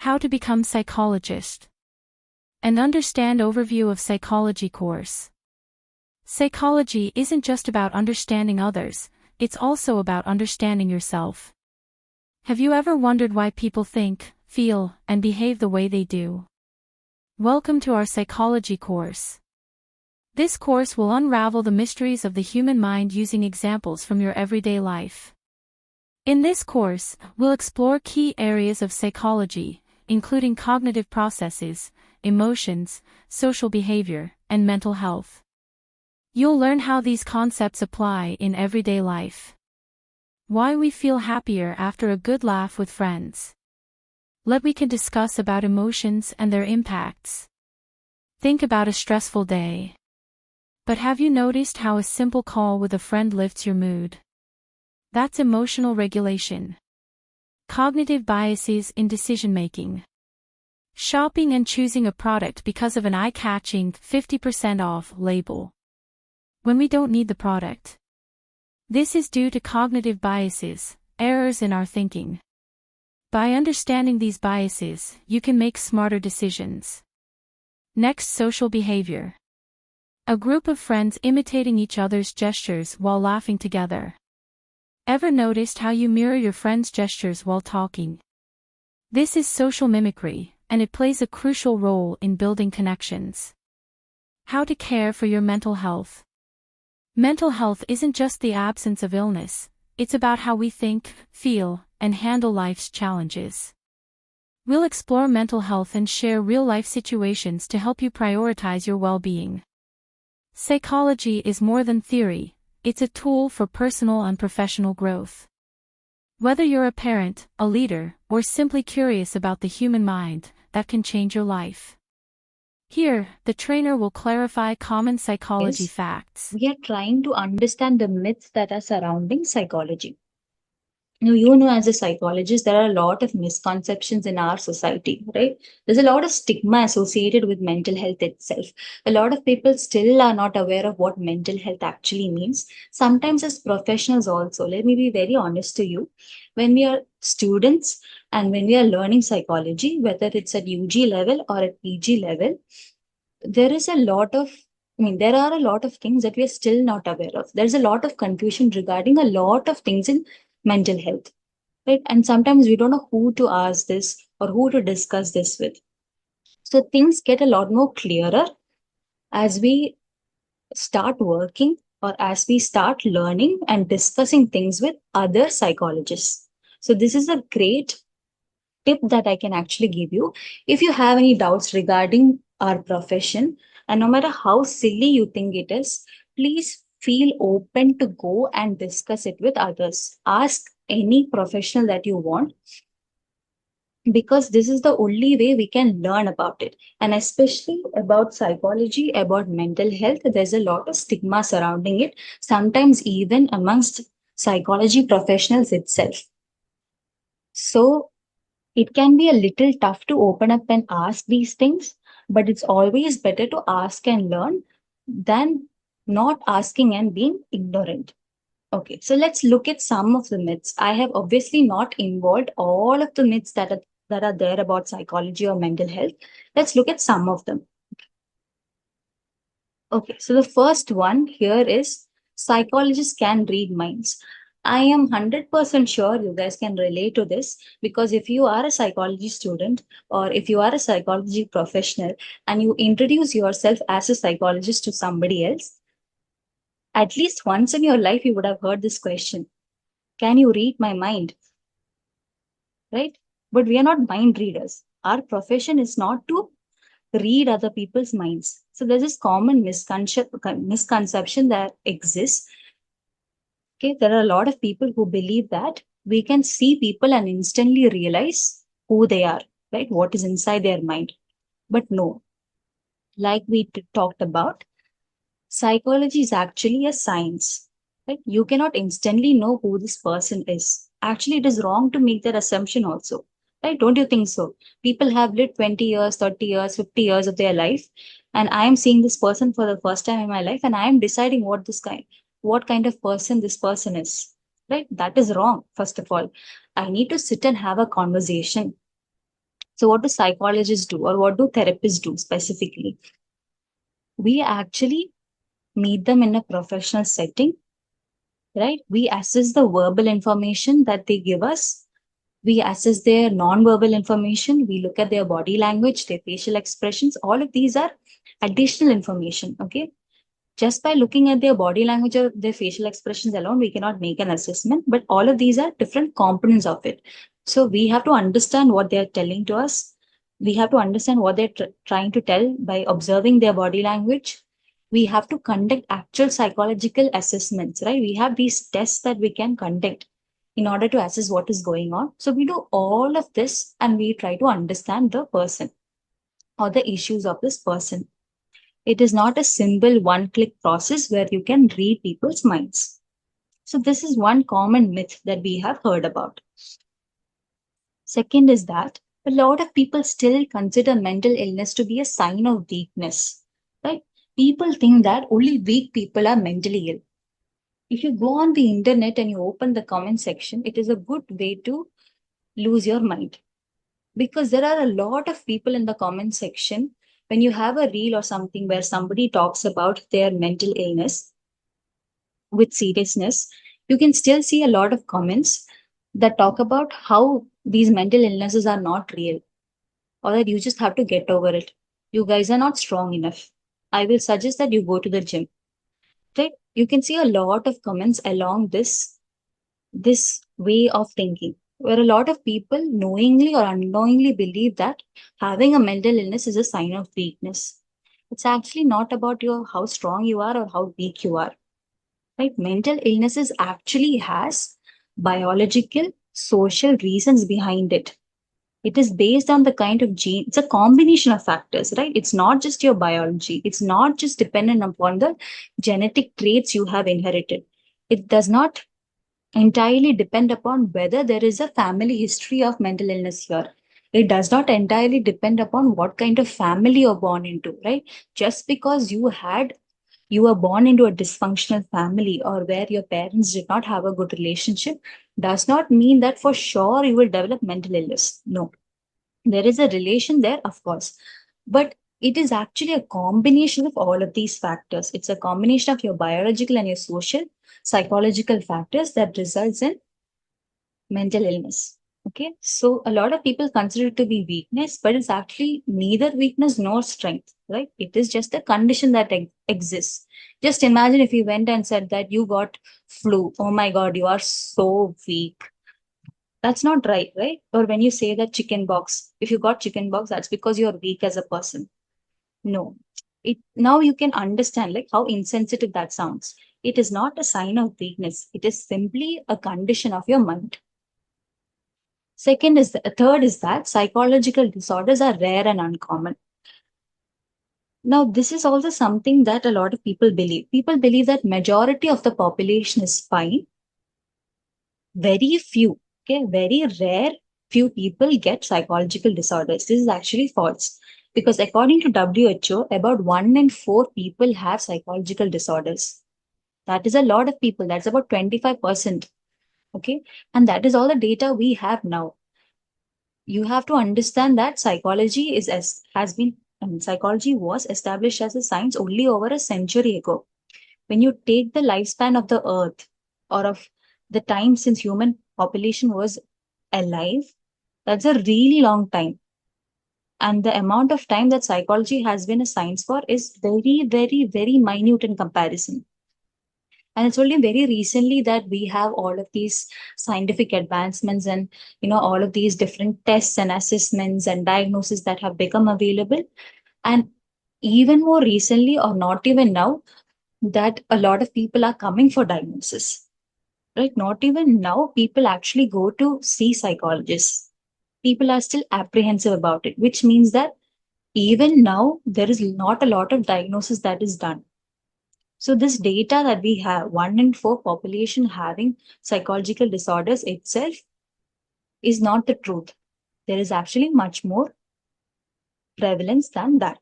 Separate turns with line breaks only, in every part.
How to become psychologist. And understand overview of psychology course. Psychology isn't just about understanding others, it's also about understanding yourself. Have you ever wondered why people think, feel, and behave the way they do? Welcome to our psychology course. This course will unravel the mysteries of the human mind using examples from your everyday life. In this course, we'll explore key areas of psychology, including cognitive processes, emotions, social behavior, and mental health. You'll learn how these concepts apply in everyday life. Why we feel happier after a good laugh with friends. We can discuss about emotions and their impacts. Think about a stressful day. But have you noticed how a simple call with a friend lifts your mood? That's emotional regulation. Cognitive biases in decision-making. Shopping and choosing a product because of an eye-catching 50% off label. When we don't need the product. This is due to cognitive biases, errors in our thinking. By understanding these biases, you can make smarter decisions. Next, social behavior. A group of friends imitating each other's gestures while laughing together. Ever noticed how you mirror your friends' gestures while talking? This is social mimicry, and it plays a crucial role in building connections. How to care for your mental health. Mental health isn't just the absence of illness, it's about how we think, feel, and handle life's challenges. We'll explore mental health and share real-life situations to help you prioritize your well-being. Psychology is more than theory, it's a tool for personal and professional growth. Whether you're a parent, a leader, or simply curious about the human mind, that can change your life. Here, the trainer will clarify common psychology facts.
We are trying to understand the myths that are surrounding psychology. Now, as a psychologist, there are a lot of misconceptions in our society, right? There's a lot of stigma associated with mental health itself. A lot of people still are not aware of what mental health actually means. Sometimes, as professionals, also, let me be very honest to you, when we are students and when we are learning psychology, whether it's at UG level or at PG level, there is a lot of there are a lot of things that we are still not aware of. There's a lot of confusion regarding a lot of things in mental health, right? And sometimes we don't know who to ask this or who to discuss this with. So things get a lot more clearer as we start working or as we start learning and discussing things with other psychologists. So this is a great tip that I can actually give you. If you have any doubts regarding our profession, and no matter how silly you think it is, please feel open to go and discuss it with others. Ask any professional that you want, because this is the only way we can learn about it. And especially about psychology, about mental health, there's a lot of stigma surrounding it, sometimes even amongst psychology professionals itself. So it can be a little tough to open up and ask these things, but it's always better to ask and learn than not asking and being ignorant. Okay, so let's look at some of the myths. I have obviously not involved all of the myths that are there about psychology or mental health. Let's look at some of them. Okay, so the first one here is psychologists can read minds. I am 100% sure you guys can relate to this, because if you are a psychology student or if you are a psychology professional and you introduce yourself as a psychologist to somebody else, at least once in your life you would have heard this question. Can you read my mind? Right? But we are not mind readers. Our profession is not to read other people's minds. So there's this common misconception that exists. Okay, there are a lot of people who believe that we can see people and instantly realize who they are, right? What is inside their mind. But no, like we talked about, psychology is actually a science, right? You cannot instantly know who this person is. Actually, it is wrong to make that assumption also, right? Don't you think so? People have lived 20 years, 30 years, 50 years of their life, and I am seeing this person for the first time in my life, and I am deciding what kind of person this person is, right? That is wrong. First of all, I need to sit and have a conversation. So what do psychologists do, or what do therapists do specifically? We actually meet them in a professional setting, right? We assess the verbal information that they give us. We assess their non-verbal information. We look at their body language, their facial expressions. All of these are additional information. Okay. Just by looking at their body language or their facial expressions alone, we cannot make an assessment. But all of these are different components of it. So we have to understand what they're telling to us. We have to understand what they're trying to tell by observing their body language. We have to conduct actual psychological assessments, right? We have these tests that we can conduct in order to assess what is going on. So we do all of this and we try to understand the person or the issues of this person. It is not a simple one click process where you can read people's minds. So, this is one common myth that we have heard about. Second is that a lot of people still consider mental illness to be a sign of weakness, right? People think that only weak people are mentally ill. If you go on the internet and you open the comment section, it is a good way to lose your mind, because there are a lot of people in the comment section. When you have a reel or something where somebody talks about their mental illness with seriousness, you can still see a lot of comments that talk about how these mental illnesses are not real, or that you just have to get over it. You guys are not strong enough. I will suggest that you go to the gym. Right? You can see a lot of comments along this way of thinking, where a lot of people knowingly or unknowingly believe that having a mental illness is a sign of weakness. It's actually not about your how strong you are or how weak you are. Right? Mental illnesses actually has biological, social reasons behind it. It is based on the kind of gene. It's a combination of factors, right? It's not just your biology. It's not just dependent upon the genetic traits you have inherited. It does not entirely depend upon whether there is a family history of mental illness here. It does not entirely depend upon what kind of family you're born into, right? Just because you were born into a dysfunctional family or where your parents did not have a good relationship does not mean that for sure you will develop mental illness. No, there is a relation there, of course, but it is actually a combination of all of these factors. It's a combination of your biological and your social, psychological factors that results in mental illness. Okay, so a lot of people consider it to be weakness, but it's actually neither weakness nor strength, right? It is just a condition that exists. Just imagine if you went and said that you got flu. Oh my God, you are so weak. That's not right, right? Or when you say that chicken box, if you got chicken box, that's because you're weak as a person. No. It now you can understand like how insensitive that sounds. It is not a sign of weakness. It is simply a condition of your mind. Third is that psychological disorders are rare and uncommon. Now, this is also something that a lot of people believe. People believe that majority of the population is fine. Very few, okay, very rare few people get psychological disorders. This is actually false, because according to WHO, about 1 in 4 people have psychological disorders. That is a lot of people. That's about 25%. Okay, and that is all the data we have now. You have to understand that psychology is as has been psychology was established as a science only over a century ago. When you take the lifespan of the earth, or of the time since human population was alive, that's a really long time. And the amount of time that psychology has been a science for is very, very, very minute in comparison. And it's only very recently that we have all of these scientific advancements and all of these different tests and assessments and diagnoses that have become available. And even more recently, or not even now, that a lot of people are coming for diagnosis. Right? Not even now, people actually go to see psychologists. People are still apprehensive about it, which means that even now there is not a lot of diagnosis that is done. So this data that we have, 1 in 4 population having psychological disorders itself is not the truth. There is actually much more prevalence than that.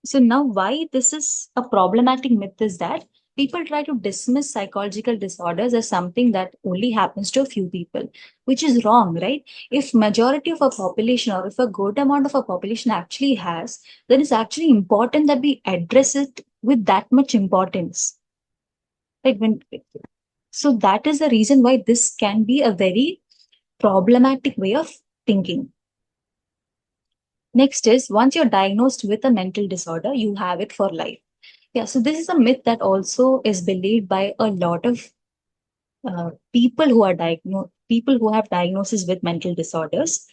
So now why this is a problematic myth is that People try to dismiss psychological disorders as something that only happens to a few people, which is wrong, right? If majority of a population or if a good amount of a population actually has, then it's actually important that we address it with that much importance. Right? So that is the reason why this can be a very problematic way of thinking. Next is, once you're diagnosed with a mental disorder, you have it for life. Yeah, so this is a myth that also is believed by a lot of people who have diagnosis with mental disorders.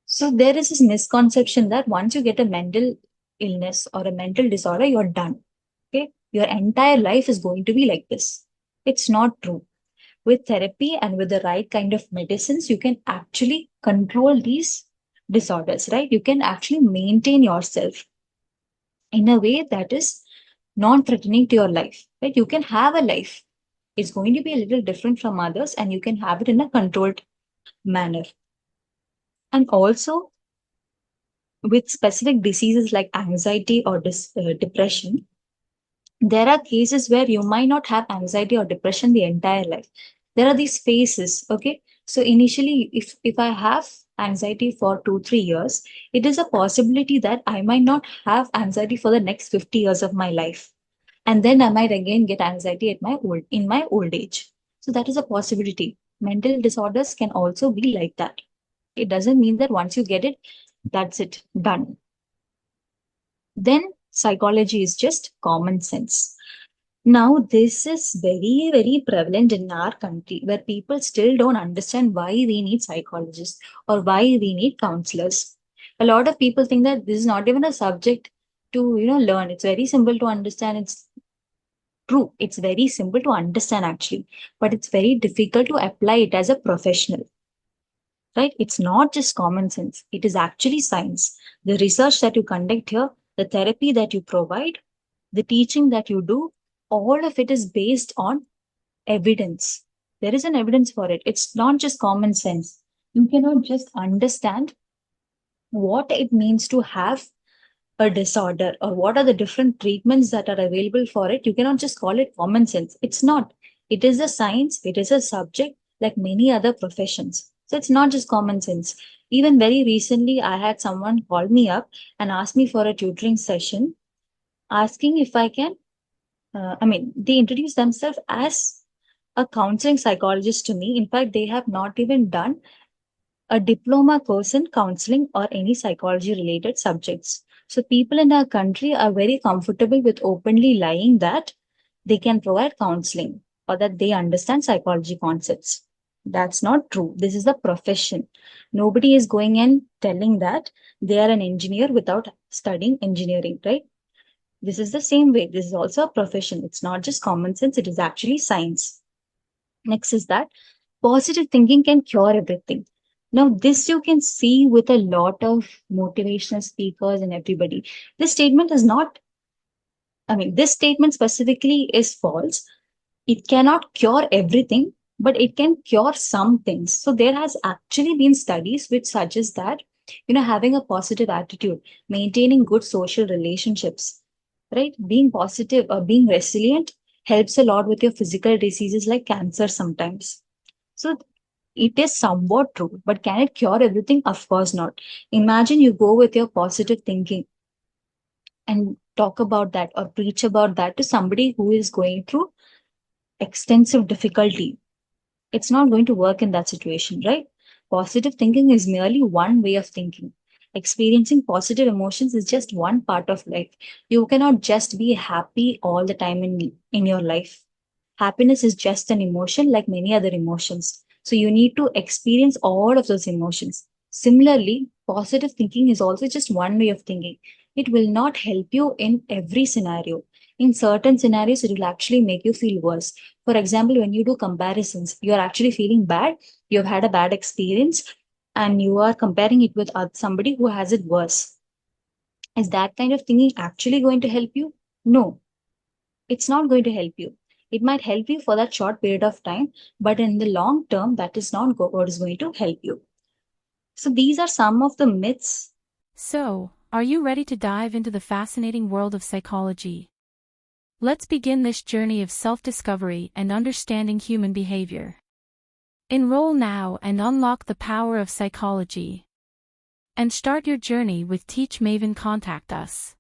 So there is this misconception that once you get a mental illness or a mental disorder, you're done. Okay, your entire life is going to be like this. It's not true. With therapy and with the right kind of medicines, you can actually control these disorders, right? You can actually maintain yourself in a way that is non-threatening to your life, right? You can have a life. It's going to be a little different from others, and you can have it in a controlled manner. And also, with specific diseases like anxiety or depression, there are cases where you might not have anxiety or depression the entire life. There are these phases. Okay, so initially, if I have anxiety for 2 3 years, it is a possibility that I might not have anxiety for the next 50 years of my life, and then I might again get anxiety at my old age. So that is a possibility. Mental disorders can also be like that. It doesn't mean that once you get it, that's it, done. Then psychology is just common sense. Now, this is very, very prevalent in our country where people still don't understand why we need psychologists or why we need counselors. A lot of people think that this is not even a subject to, learn. It's very simple to understand. It's true. It's very simple to understand actually, but it's very difficult to apply it as a professional, right? It's not just common sense. It is actually science. The research that you conduct here, the therapy that you provide, the teaching that you do, all of it is based on evidence. There is an evidence for it. It's not just common sense. You cannot just understand what it means to have a disorder or what are the different treatments that are available for it. You cannot just call it common sense. It's not. It is a science, it is a subject like many other professions. So it's not just common sense. Even very recently, I had someone call me up and ask me for a tutoring session, asking if I can. They introduce themselves as a counseling psychologist to me. In fact, they have not even done a diploma course in counseling or any psychology related subjects. So people in our country are very comfortable with openly lying that they can provide counseling or that they understand psychology concepts. That's not true. This is a profession. Nobody is going and telling that they are an engineer without studying engineering, right? This is the same way. This is also a profession. It's not just common sense, it is actually science. Next is that positive thinking can cure everything. Now, this you can see with a lot of motivational speakers and everybody. This statement is not, this statement specifically is false. It cannot cure everything, but it can cure some things. So there has actually been studies which suggest that, having a positive attitude, maintaining good social relationships, right? Being positive or being resilient helps a lot with your physical diseases like cancer sometimes. So it is somewhat true, but can it cure everything? Of course not. Imagine you go with your positive thinking and talk about that or preach about that to somebody who is going through extensive difficulty. It's not going to work in that situation, right? Positive thinking is merely one way of thinking. Experiencing positive emotions is just one part of life. You cannot just be happy all the time in your life. Happiness is just an emotion like many other emotions. So you need to experience all of those emotions. Similarly, positive thinking is also just one way of thinking. It will not help you in every scenario. In certain scenarios, it will actually make you feel worse. For example, when you do comparisons, you're actually feeling bad, you've had a bad experience, and you are comparing it with somebody who has it worse. Is that kind of thinking actually going to help you? No, it's not going to help you. It might help you for that short period of time, but in the long term, that is not what is going to help you. So these are some of the myths.
So, are you ready to dive into the fascinating world of psychology? Let's begin this journey of self-discovery and understanding human behavior. Enroll now and unlock the power of psychology. And start your journey with Teach Maven. Contact us.